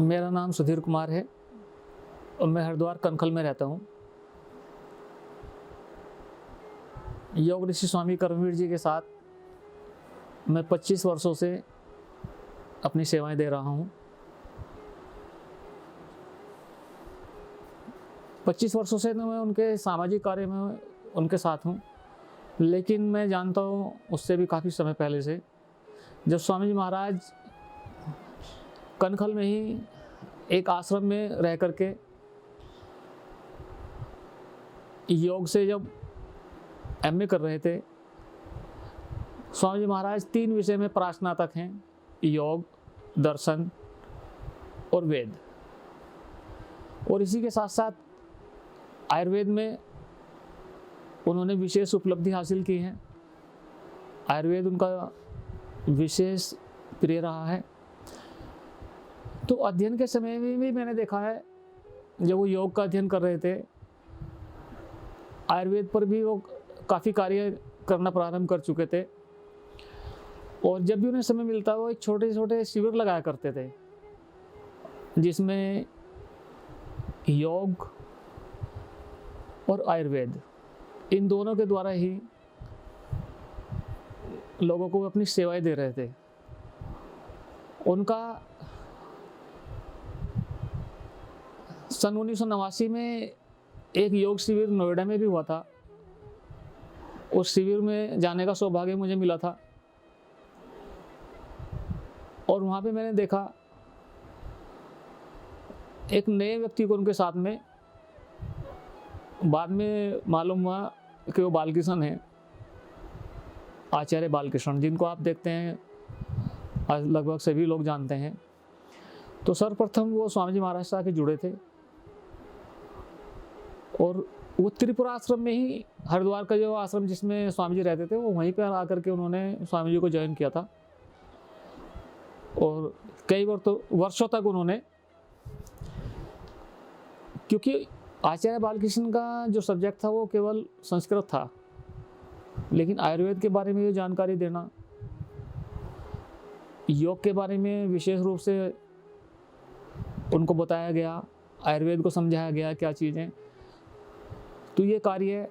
मेरा नाम सुधीर कुमार है और मैं हरिद्वार कनखल में रहता हूँ। योग ऋषि स्वामी कर्मवीर जी के साथ मैं 25 वर्षों से अपनी सेवाएं दे रहा हूँ। 25 वर्षों से तो मैं उनके सामाजिक कार्य में उनके साथ हूँ, लेकिन मैं जानता हूँ उससे भी काफ़ी समय पहले से, जब स्वामी जी महाराज कनखल में ही एक आश्रम में रह करके योग से जब एमए कर रहे थे। स्वामी जी महाराज 3 विषय में परास्नातक हैं: योग, दर्शन और वेद। और इसी के साथ साथ आयुर्वेद में उन्होंने विशेष उपलब्धि हासिल की है। आयुर्वेद उनका विशेष प्रिय रहा है। तो अध्ययन के समय में भी मैंने देखा है, जब वो योग का अध्ययन कर रहे थे, आयुर्वेद पर भी वो काफ़ी कार्य करना प्रारंभ कर चुके थे। और जब भी उन्हें समय मिलता वो एक छोटे छोटे शिविर लगाया करते थे, जिसमें योग और आयुर्वेद इन दोनों के द्वारा ही लोगों को अपनी सेवाएं दे रहे थे। उनका सन 1989 में एक योग शिविर नोएडा में भी हुआ था। उस शिविर में जाने का सौभाग्य मुझे मिला था और वहाँ पे मैंने देखा एक नए व्यक्ति को उनके साथ में। बाद में मालूम हुआ कि वो बालकृष्ण हैं, आचार्य बालकृष्ण, जिनको आप देखते हैं आज लगभग सभी लोग जानते हैं। तो सर्वप्रथम वो स्वामी जी महाराज से आके जुड़े थे और वो त्रिपुरा आश्रम में ही, हरिद्वार का जो आश्रम जिसमें स्वामी जी रहते थे, वो वहीं पर आकर के उन्होंने स्वामी जी को ज्वाइन किया था। और कई वर्षों तक उन्होंने, क्योंकि आचार्य बालकृष्ण का जो सब्जेक्ट था वो केवल संस्कृत था, लेकिन आयुर्वेद के बारे में ये जानकारी देना, योग के बारे में विशेष रूप से उनको बताया गया, आयुर्वेद को समझाया गया क्या चीज़ें। तो ये कार्य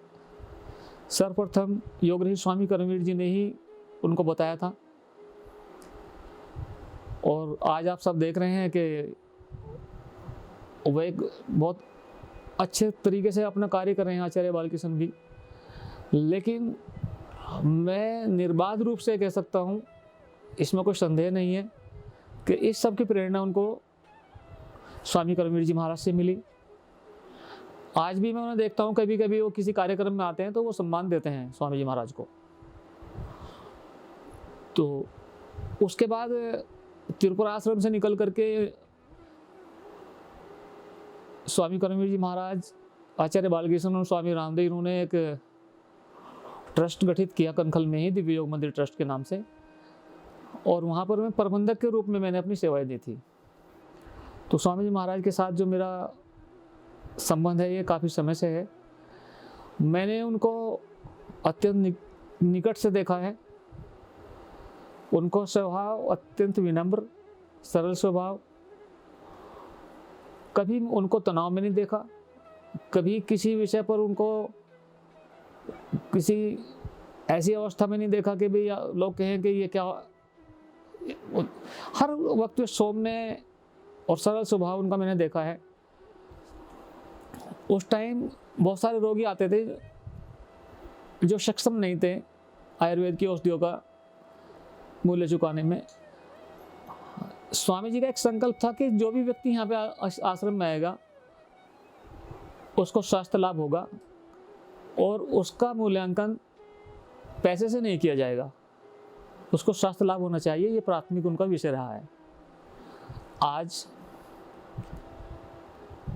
सर्वप्रथम योग ऋषि स्वामी कर्मवीर जी ने ही उनको बताया था। और आज आप सब देख रहे हैं कि वह एक बहुत अच्छे तरीके से अपना कार्य कर रहे हैं, आचार्य बालकृष्ण भी। लेकिन मैं निर्बाध रूप से कह सकता हूँ, इसमें कोई संदेह नहीं है कि इस सब की प्रेरणा उनको स्वामी कर्मवीर जी महाराज से मिली। आज भी मैं उन्हें देखता हूँ, कभी कभी वो किसी कार्यक्रम में आते हैं तो वो सम्मान देते हैं स्वामी जी महाराज को। तो उसके बाद त्रिपुरा आश्रम से निकल करके स्वामी कर्मवीर जी महाराज, आचार्य बालकृष्ण और स्वामी रामदेव, इन्होंने एक ट्रस्ट गठित किया कनखल में ही, दिव्य योग मंदिर ट्रस्ट के नाम से। और वहाँ पर मैं प्रबंधक के रूप में मैंने अपनी सेवाएं दी थी। तो स्वामी जी महाराज के साथ जो मेरा संबंध है ये काफ़ी समय से है। मैंने उनको अत्यंत निकट से देखा है। उनको स्वभाव अत्यंत विनम्र, सरल स्वभाव, कभी उनको तनाव में नहीं देखा, कभी किसी विषय पर उनको किसी ऐसी अवस्था में नहीं देखा कि भाई लोग कहें कि ये क्या। हर वक्त सौम्य और सरल स्वभाव उनका मैंने देखा है। उस टाइम बहुत सारे रोगी आते थे जो सक्षम नहीं थे आयुर्वेद की औषधियों का मूल्य चुकाने में। स्वामी जी का एक संकल्प था कि जो भी व्यक्ति यहाँ पे आश्रम में आएगा उसको स्वास्थ्य लाभ होगा और उसका मूल्यांकन पैसे से नहीं किया जाएगा, उसको स्वास्थ्य लाभ होना चाहिए। ये प्राथमिक उनका विषय रहा है। आज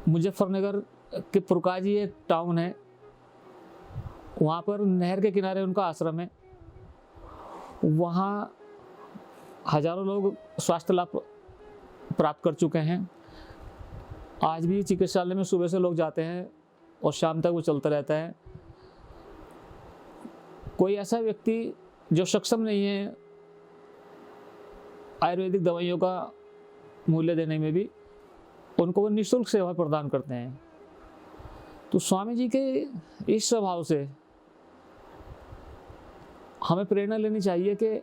मुजफ्फरनगर के पुरकाजी एक टाउन है, वहाँ पर नहर के किनारे उनका आश्रम है। वहाँ हजारों लोग स्वास्थ्य लाभ प्राप्त कर चुके हैं। आज भी चिकित्सालय में सुबह से लोग जाते हैं और शाम तक वो चलता रहता है। कोई ऐसा व्यक्ति जो सक्षम नहीं है आयुर्वेदिक दवाइयों का मूल्य देने में भी, उनको वो निःशुल्क सेवा प्रदान करते हैं। तो स्वामी जी के इस स्वभाव से हमें प्रेरणा लेनी चाहिए कि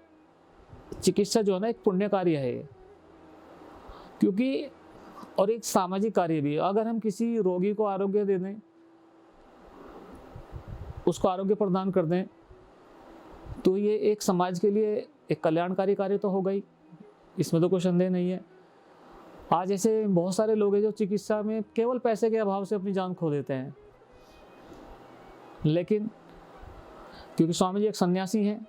चिकित्सा जो है ना एक पुण्य कार्य है, क्योंकि और एक सामाजिक कार्य भी है। अगर हम किसी रोगी को आरोग्य दे दें, उसको आरोग्य प्रदान कर दें, तो ये एक समाज के लिए एक कल्याणकारी कार्य तो होगा ही, इसमें तो कोई संदेह नहीं है। आज ऐसे बहुत सारे लोग हैं जो चिकित्सा में केवल पैसे के अभाव से अपनी जान खो देते हैं, लेकिन क्योंकि स्वामी जी एक सन्यासी हैं,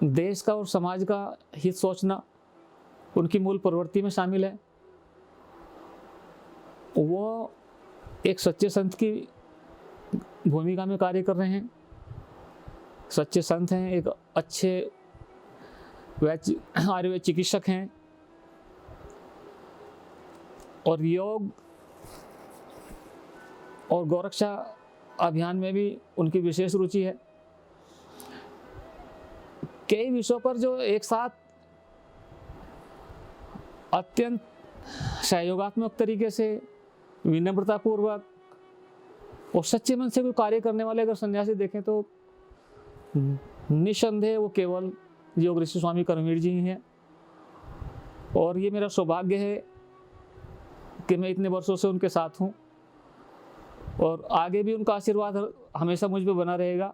देश का और समाज का हित सोचना उनकी मूल प्रवृत्ति में शामिल है। वो एक सच्चे संत की भूमिका में कार्य कर रहे हैं। सच्चे संत हैं, एक अच्छे आयुर्वेद चिकित्सक हैं, और योग और गौरक्षा अभियान में भी उनकी विशेष रुचि है। कई विषयों पर जो एक साथ अत्यंत सहयोगात्मक तरीके से, विनम्रतापूर्वक और सच्चे मन से कोई कार्य करने वाले अगर सन्यासी देखें तो निसंदेह वो केवल योग ऋषि स्वामी कर्मवीर जी ही हैं। और ये मेरा सौभाग्य है कि मैं इतने वर्षों से उनके साथ हूँ, और आगे भी उनका आशीर्वाद हमेशा मुझ पे बना रहेगा।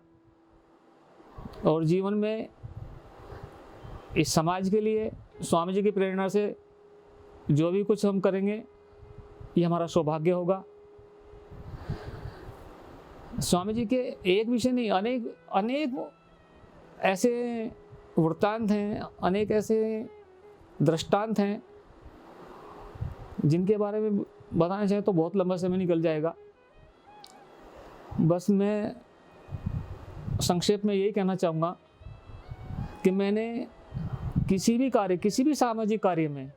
और जीवन में इस समाज के लिए स्वामी जी की प्रेरणा से जो भी कुछ हम करेंगे ये हमारा सौभाग्य होगा। स्वामी जी के एक विषय नहीं, अनेक ऐसे वृत्तांत हैं, अनेक ऐसे दृष्टांत हैं जिनके बारे में बताना चाहे तो बहुत लंबा समय निकल जाएगा। बस मैं संक्षेप में यही कहना चाहूँगा कि मैंने किसी भी सामाजिक कार्य में,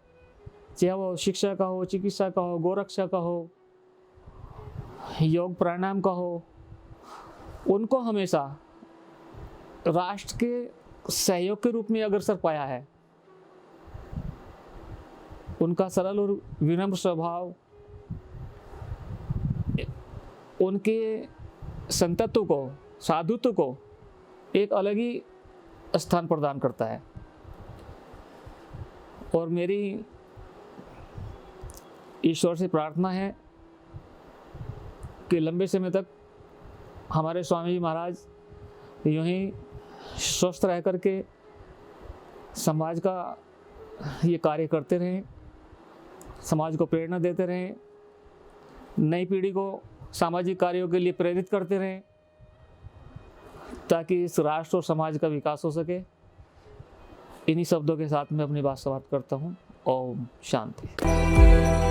चाहे वो शिक्षा का हो, चिकित्सा का हो, गौरक्षा का हो, योग प्राणायाम का हो, उनको हमेशा राष्ट्र के सहयोग के रूप में अग्रसर पाया है। उनका सरल और विनम्र स्वभाव उनके संतत्व को, साधुत्व को एक अलग ही स्थान प्रदान करता है। और मेरी ईश्वर से प्रार्थना है कि लंबे समय तक हमारे स्वामी जी महाराज यूं ही स्वस्थ रह करके समाज का ये कार्य करते रहें, समाज को प्रेरणा देते रहें, नई पीढ़ी को सामाजिक कार्यों के लिए प्रेरित करते रहें, ताकि इस राष्ट्र और समाज का विकास हो सके। इन्हीं शब्दों के साथ मैं अपनी बात समाप्त करता हूँ। ओम शांति।